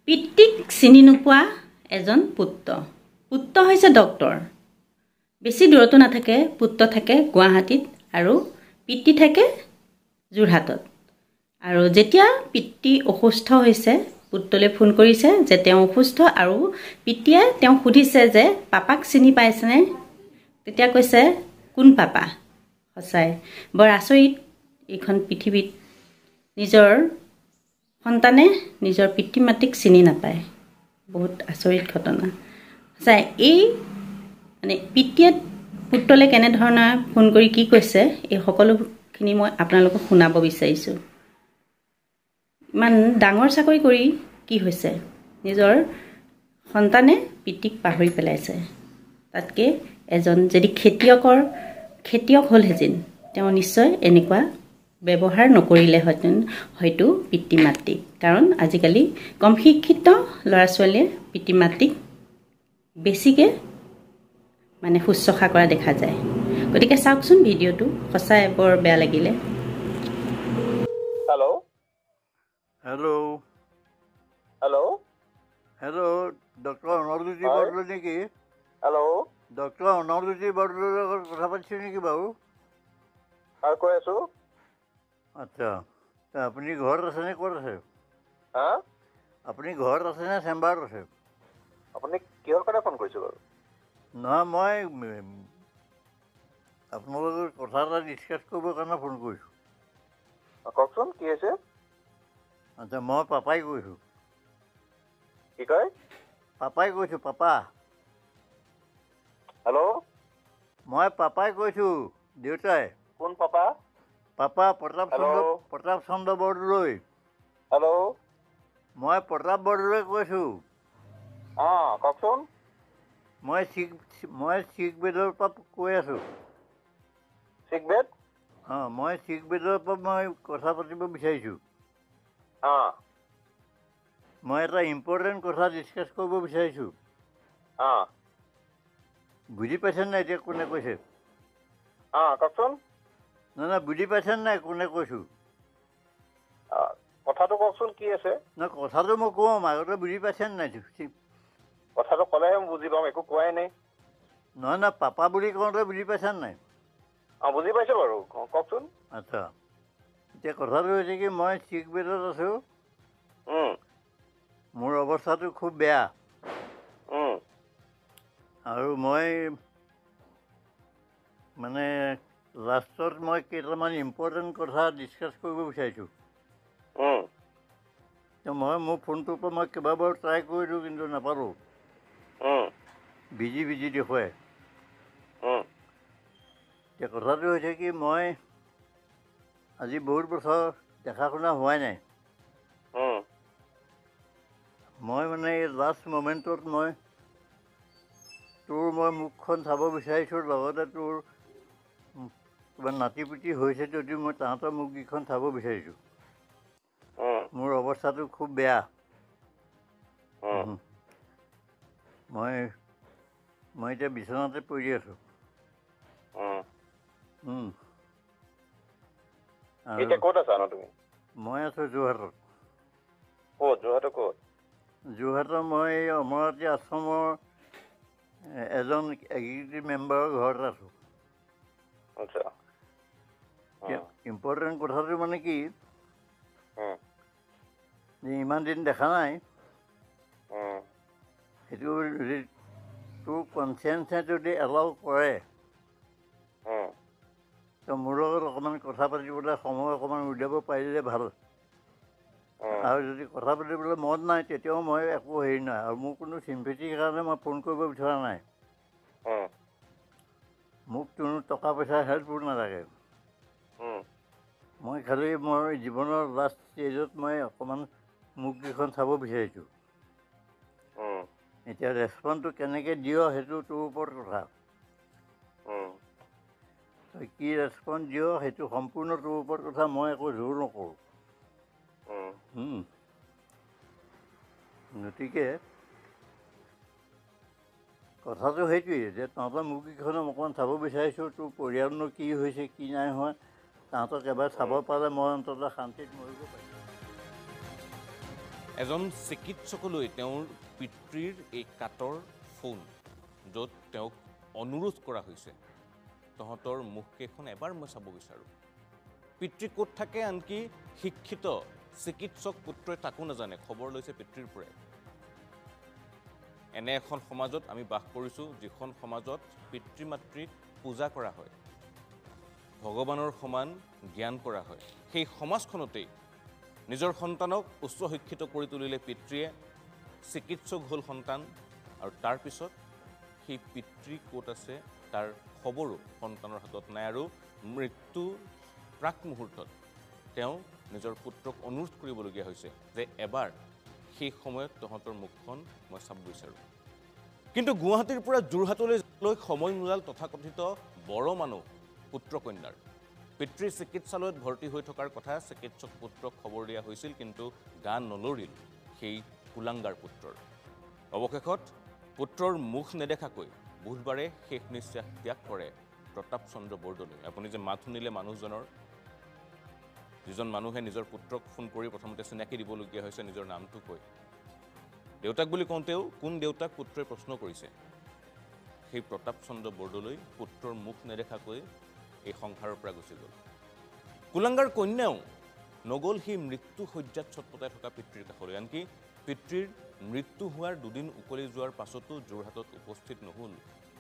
পিতৃক চিনি নোপোৱা এজন পুত্ৰ হৈছে ডক্টৰ। বেছি দূৰতো নাথাকে, পুত্ৰ থাকে গুৱাহাটীত আৰু পিতৃ থাকে যোৰহাটত। আৰু যেতিয়া পিতৃ অসুস্থ হৈছে, পুত্ৰলৈ ফোন কৰিছে যে তেওঁ অসুস্থ আৰু পিতৃয়ে তেওঁক সুধিছে যে পাপাক চিনি পাইছেনে? তেতিয়া কৈছে কোন পাপা? সঁচাই বৰ আচৰিত এইখন পৃথিৱীত নিজৰ সন্তানে নিজৰ পিতৃ মাতৃক চিনি নাপায়। বহুত আচৰিত ঘটনা। সঁচাই এই পিতৃয়ে পুত্ৰলৈ কেনেধৰণৰ ফোন কৰি কি কৈছে এই সকলোখিনি মই আপোনালোকক শুনাব বিচাৰিছোঁ। ইমান ডাঙৰ চাকৰি কৰি কি হৈছে? নিজৰ সন্তানে পিতৃক পাহৰি পেলাইছে। তাতকৈ এজন যদি খেতিয়ক হ'লহেঁতেন তেওঁ নিশ্চয় এনেকুৱা ব্যৱহাৰ নকৰিলেহেঁতেন হয়তো পিতৃ মাতৃক। কাৰণ আজিকালি কম শিক্ষিত ল'ৰা ছোৱালীয়ে পিতৃ মাতৃক বেছিকৈ শুশ্ৰূষা কৰা দেখা যায়। গতিকে চাওকচোন ভিডিঅ'টো, সঁচাই বৰ বেয়া লাগিলে। Hello' hello' hello' hello' doctor Anorjyoti Bordoloi নেকি? হেল্ল' ডক্টৰ অনৰজ্যোতি বৰদলৈৰ লগত কথা পাতিছোঁ নেকি বাৰু? হয়, কৈ আছোঁ। আচ্ছা, আপুনি ঘৰত আছেনে? ক'ত আছে? হা? আপুনি ঘৰত আছেনে চেম্বাৰত আছে? আপুনি কিহৰ কাৰণে ফোন কৰিছে বাৰু? নহয়, মই আপোনালোকৰ কথা এটা ডিছকাছ কৰিবৰ কাৰণে ফোন কৰিছোঁ। কওকচোন কি হৈছে? আচ্ছা, মই পাপাই কৈছোঁ। কি কয়? পাপাই কৈছোঁ, পাপা। হেল্ল' মই পাপাই কৈছোঁ, দেউতাই। কোন papa? Papa Pratap Chandra Bordoloi. Hello' মই প্ৰতাপ বৰদলৈ কৈছোঁ। অঁ, কওকচোন। মই শিখ বেদৰ পৰা কৈ আছোঁ। শিখ বেদ? অঁ, মই শিখ বেদৰ পৰা মই কথা পাতিব বিচাৰিছোঁ। অঁ মই এটা ইম্পৰ্টেণ্ট কথা ডিছকাছ কৰিব বিচাৰিছোঁ। অঁ বুজি পাইছেনে নাই এতিয়া কোনে কৈছে? অঁ, কওকচোন। নহয়, বুজি পাইছেনে নাই কোনে কৈছোঁ? কথাটো কওকচোন, কি আছে? নহয়, কথাটো মই কওঁ, আগতে বুজি পাইছেনে নাই? কথাটো ক'লেহে মই বুজি পাম, একো কোৱাই নাই। নহয়, পাপা বুলি কওঁতে বুজি পাইছেনে নাই? অঁ, বুজি পাইছোঁ বাৰু, কওকচোন। আচ্ছা, এতিয়া কথাটো হৈছে কি, মই শিখ বেদত আছোঁ। মোৰ অৱস্থাটো খুব বেয়া আৰু মই লাষ্টত মই কেইটামান ইম্পৰ্টেণ্ট কথা ডিছকাছ কৰিব বিচাৰিছোঁ। মই মোৰ ফোনটোৰ পৰা মই কেইবাবাৰো ট্ৰাই কৰিলোঁ, কিন্তু নাপালোঁ। বিজি দেখুৱাই। এতিয়া কথাটো হৈছে কি, মই আজি বহুত বছৰ দেখা শুনা হোৱাই নাই। মই এই লাষ্ট মমেণ্টত মই মুখখন চাব বিচাৰিছোঁ, লগতে তোৰ কিবা নাতিপুতি হৈছে যদিও মই তাহাঁতৰ মুখকেইখন চাব বিচাৰিছোঁ। মোৰ অৱস্থাটো খুব বেয়া। মই এতিয়া বিচনাতে পৰি আছোঁ। এতিয়া ক'ত আছানো তুমি? মই আছোঁ যোৰহাটত। ক'ত? যোৰহাটৰ ক'ত? যোৰহাটৰ মই এই অমৰাৱতী আশ্ৰমৰ এজন এক্সিকিউটিভ মেম্বাৰৰ ঘৰত আছোঁ। আচ্ছা। ইম্পৰ্টেণ্ট কথাটো কি, যে ইমান দিন দেখা নাই, সেইটো যদি তোৰ কনচিয়েঞ্চে যদি এলাউ কৰে, তো মোৰ লগত অকণমান কথা পাতিবলৈ সময় অকণমান উলিয়াব পাৰিলে ভাল। আৰু যদি কথা পাতিবলৈ মন নাই, তেতিয়াও মই একো হেৰি নাই, আৰু মোৰ কোনো চিম্পেথিৰ কাৰণে মই ফোন কৰিব বিচৰা নাই। মোক কোনো টকা পইচাৰ হেল্পো নালাগে। মই খালি মোৰ জীৱনৰ লাষ্ট ষ্টেজত মই অকণমান মুখকেইখন চাব বিচাৰিছোঁ। এতিয়া ৰেচপণ্ডটো কেনেকৈ দিয় সেইটো তোৰ ওপৰত কথা। তই কি ৰেচপঞ্চ দিয় সেইটো সম্পূৰ্ণ তোৰ ওপৰত কথা, মই একো জোৰ নকৰোঁ। গতিকে কথাটো সেইটোৱেই যে তহঁতৰ মুখকেইখনে অকণমান চাব বিচাৰিছোঁ, তোৰ পৰিয়ালনো কি হৈছে কি নাই হোৱা, তাহাঁতক এবাৰ চাব পালে মই অন্ততঃ শান্তিত মৰিব পাৰিম। এজন চিকিৎসকলৈ তেওঁৰ পিতৃৰ এই কাটৰ ফোন, য'ত তেওঁক অনুৰোধ কৰা হৈছে তহঁতৰ মুখকেইখন এবাৰ মই চাব বিচাৰোঁ। পিতৃ ক'ত থাকে, আনকি শিক্ষিত চিকিৎসক পুত্ৰই তাকো নাজানে, খবৰ লৈছে পিতৃৰ পৰাই। এনে এখন সমাজত আমি বাস কৰিছোঁ, যিখন সমাজত পিতৃ মাতৃক পূজা কৰা হয়, ভগৱানৰ সমান জ্ঞান কৰা হয়। সেই সমাজখনতেই নিজৰ সন্তানক উচ্চ শিক্ষিত কৰি তুলিলে পিতৃয়ে, চিকিৎসক হ'ল সন্তান, আৰু তাৰ পিছত সেই পিতৃ ক'ত আছে তাৰ খবৰো সন্তানৰ হাতত নাই। আৰু মৃত্যু প্ৰাক মুহূৰ্তত তেওঁ নিজৰ পুত্ৰক অনুৰোধ কৰিবলগীয়া হৈছে যে এবাৰ সেই সময়ত তহঁতৰ মুখখন মই চাব বিচাৰোঁ। কিন্তু গুৱাহাটীৰ পৰা যোৰহাটলৈ সময় নোলাল তথাকথিত বড় মানুহ পুত্ৰ কন্যাৰ। পিতৃ চিকিৎসালয়ত ভৰ্তি হৈ থকাৰ কথা চিকিৎসক পুত্ৰক খবৰ দিয়া হৈছিল, কিন্তু গা নলৰিল সেই কুলাংগাৰ পুত্ৰৰ। অৱশেষত পুত্ৰৰ মুখ নেদেখাকৈ বুধবাৰে শেষ নিশ্বাস ত্যাগ কৰে প্ৰতাপ চন্দ্ৰ বৰদলৈ। আপুনি যে মাত শুনিলে মানুহজনৰ, যিজন মানুহে নিজৰ পুত্ৰক ফোন কৰি প্ৰথমতে চিনাকি দিবলগীয়া হৈছে নিজৰ নামটো কৈ। দেউতাক বুলি কওঁতেও কোন দেউতাক পুত্ৰই প্ৰশ্ন কৰিছে। সেই প্ৰতাপ চন্দ্ৰ বৰদলৈ পুত্ৰৰ মুখ নেদেখাকৈ এই সংসাৰৰ পৰা গুচি গ'ল। কুলাংগাৰ কন্যাও নগ'ল সেই মৃত্যু শয্যাত ছটপটাই থকা পিতৃৰ কাষলৈ। আনকি পিতৃৰ মৃত্যু হোৱাৰ দুদিন উকলি যোৱাৰ পাছতো যোৰহাটত উপস্থিত নহ'ল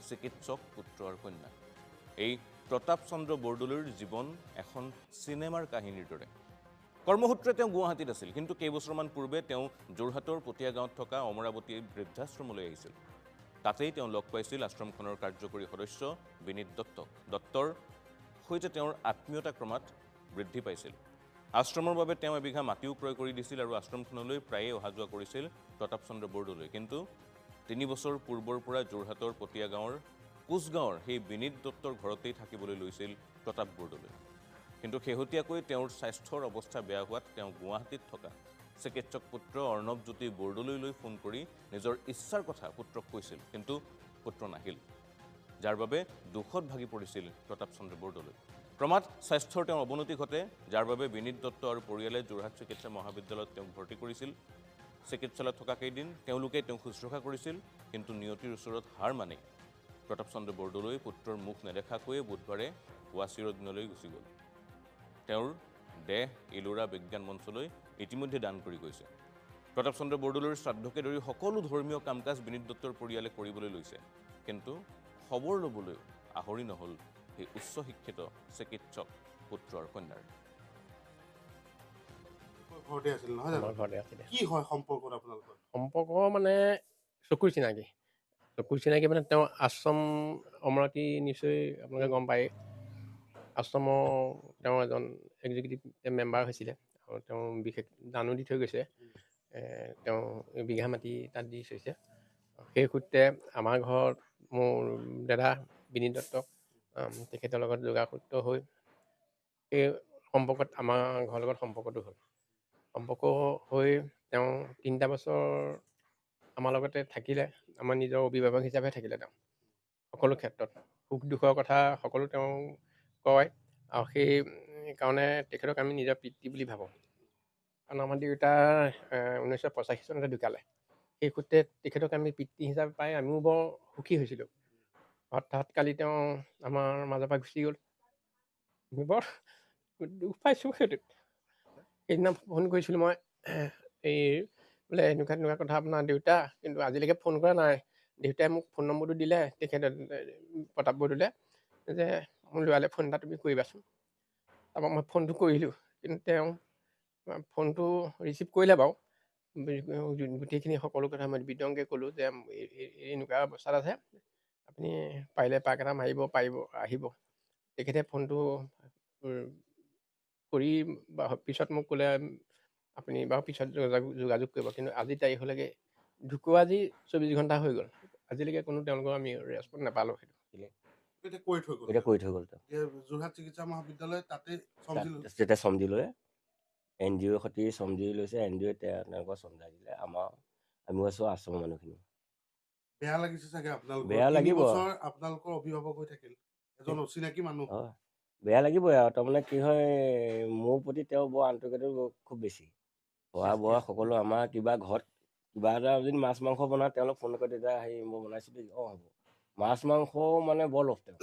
চিকিৎসক পুত্ৰ আৰু কন্যা। এই প্ৰতাপ চন্দ্ৰ বৰদলৈৰ জীৱন এখন চিনেমাৰ কাহিনীৰ দৰে। কৰ্মসূত্ৰে তেওঁ গুৱাহাটীত আছিল, কিন্তু কেইবছৰমান পূৰ্বে তেওঁ যোৰহাটৰ পটীয়া গাঁৱত থকা অমৰাৱতী বৃদ্ধাশ্ৰমলৈ আহিছিল। তাতেই তেওঁ লগ পাইছিল আশ্ৰমখনৰ কাৰ্যকৰী সদস্য বিনীত দত্তক। দত্তৰ সৈতে তেওঁৰ আত্মীয়তা ক্ৰমাৎ বৃদ্ধি পাইছিল। আশ্ৰমৰ বাবে তেওঁ এবিঘা মাটিও ক্ৰয় কৰি দিছিল আৰু আশ্ৰমখনলৈ প্ৰায়ে অহা যোৱা কৰিছিল প্ৰতাপ চন্দ্ৰ বৰদলৈ। কিন্তু 3 বছৰ পূৰ্বৰ পৰা যোৰহাটৰ পটীয়া গাঁৱৰ কোচগাঁৱৰ সেই বিনীত দত্তৰ ঘৰতেই থাকিবলৈ লৈছিল প্ৰতাপ বৰদলৈ। কিন্তু শেহতীয়াকৈ তেওঁৰ স্বাস্থ্যৰ অৱস্থা বেয়া হোৱাত তেওঁ গুৱাহাটীত থকা চিকিৎসক পুত্ৰ অৰ্ণৱ জ্যোতি বৰদলৈলৈ ফোন কৰি নিজৰ ইচ্ছাৰ কথা পুত্ৰক কৈছিল, কিন্তু পুত্ৰ নাহিল, যাৰ বাবে দুখত ভাগি পৰিছিল প্ৰতাপ চন্দ্ৰ বৰদলৈ। ক্ৰমাৎ স্বাস্থ্যৰ তেওঁৰ অৱনতি ঘটে, যাৰ বাবে বিনীত দত্ত আৰু পৰিয়ালে যোৰহাট চিকিৎসা মহাবিদ্যালয়ত তেওঁক ভৰ্তি কৰিছিল। চিকিৎসালয়ত থকা কেইদিন তেওঁলোকে তেওঁক শুশ্ৰূষা কৰিছিল, কিন্তু নিয়তিৰ ওচৰত হাৰ মানি প্ৰতাপ চন্দ্ৰ বৰদলৈ পুত্ৰৰ মুখ নেদেখাকৈয়ে বুধবাৰে পুৱা চিৰদিনলৈ গুচি গ'ল। তেওঁৰ দেহ ইলোৰা বিজ্ঞান মঞ্চলৈ ইতিমধ্যে দান কৰি গৈছে। প্ৰতাপ চন্দ্ৰ বৰদলৈৰ শ্ৰাদ্ধকে ধৰি সকলো ধৰ্মীয় কাম কাজ বিনীত দত্তৰ পৰিয়ালে কৰিবলৈ লৈছে, কিন্তু খবৰ ল'বলৈ আহৰি নহ'ল সেই উচ্চ শিক্ষিত চিকিৎসক পুত্ৰ আৰু কন্যাৰ। ঘৰতে আছিল নহয় জানো? ঘৰতে আছিলে। কি হয় সম্পৰ্কত আপোনালোকৰ? সম্পৰ্ক মানে চকুৰ চিনাকি। চকুৰ চিনাকি মানে তেওঁ আশ্ৰম অমৰাৱতী নিশ্চয় আপোনালোকে গম পায়। আশ্ৰমৰ তেওঁ এজন এক্সিকিউটিভ মেম্বাৰ হৈছিলে আৰু তেওঁ বিশেষ দানো দি থৈ গৈছে। তেওঁ বিঘা মাটি তাত দি থৈছে। সেই সূত্ৰে আমাৰ ঘৰত মোৰ দাদা বিনীত দত্ত তেখেতৰ লগত যোগাসূত্ৰ হৈ সেই সম্পৰ্কত আমাৰ ঘৰৰ লগত সম্পৰ্কটো হ'ল। সম্পৰ্ক হৈ তেওঁ 3টা বছৰ আমাৰ লগতে থাকিলে, আমাৰ নিজৰ অভিভাৱক হিচাপে থাকিলে। তেওঁ সকলো ক্ষেত্ৰত সুখ দুখৰ কথা সকলো তেওঁ কয়, আৰু সেই কাৰণে তেখেতক আমি নিজৰ পিতৃ বুলি ভাবোঁ। কাৰণ আমাৰ দেউতা 1985 চনতে ঢুকালে। সেই সূত্ৰে তেখেতক আমি পিতৃ হিচাপে পাই আমিও বৰ সুখী হৈছিলোঁ। হঠাৎ কালি তেওঁ আমাৰ মাজৰ পৰা গুচি গ'ল। আমি বৰ দুখ পাইছোঁ সেইটোত। সেইদিনা ফোন কৰিছিলোঁ মই, এই বোলে এনেকুৱা কথা আপোনাৰ দেউতা, কিন্তু আজিলৈকে ফোন কৰা নাই। দেউতাই মোক ফোন নম্বৰটো দিলে তেখেতে প্ৰতাপ বৰদলৈ, যে মোৰ ল'ৰালৈ ফোন এটা তুমি কৰিবাচোন। তাৰপৰা মই ফোনটো কৰিলোঁ, কিন্তু তেওঁ ফোনটো ৰিচিভ কৰিলে বাৰু। গোটেইখিনি সকলো কথা মই বিতংকৈ ক'লোঁ যে এনেকুৱা অৱস্থাত আছে, আপুনি পাৰিলে পাক এটা মাৰিব পাৰিব, আহিব। তেখেতে ফোনটো কৰি পিছত মোক ক'লে আপুনি বাৰু পিছত যোগাযোগ কৰিব, কিন্তু আজি তাৰিখলৈকে ঢুকুৱা আজি 24 ঘণ্টা হৈ গ'ল, আজিলৈকে কোনো তেওঁলোকৰ আমি ৰেচপন্স নাপালোঁ। এতিয়া কৈ থৈ গ'ল। যোৰহাট চিকিৎসা মহাবিদ্যালয় তাতে চমজি লৈ NGOৰ সৈতে চমজি লৈছে। NGOয়ে তেওঁলোকৰ চমজাই দিলে। আমিও আছোঁ আশ্ৰমৰ মানুহখিনি। বেয়া লাগিছে চাগে আপোনালোকৰ? বেয়া লাগিব। আপোনালোকৰ অভিভাৱক হৈ থাকিল এজন অচিনাকি মানুহ। বেয়া লাগিবই আৰু তাৰমানে কি হয়, মোৰ প্ৰতি তেওঁ বৰ আন্তৰিকতাটো খুব বেছি। খোৱা বোৱা সকলো আমাৰ কিবা ঘৰত কিবা এটা যদি মাছ মাংস বনায় তেওঁলোক ফোন কৰে তেতিয়া হেৰি মই বনাইছোঁ দেই অঁ হ'ব মাছ মাংস মানে বৰ লোভ তেওঁ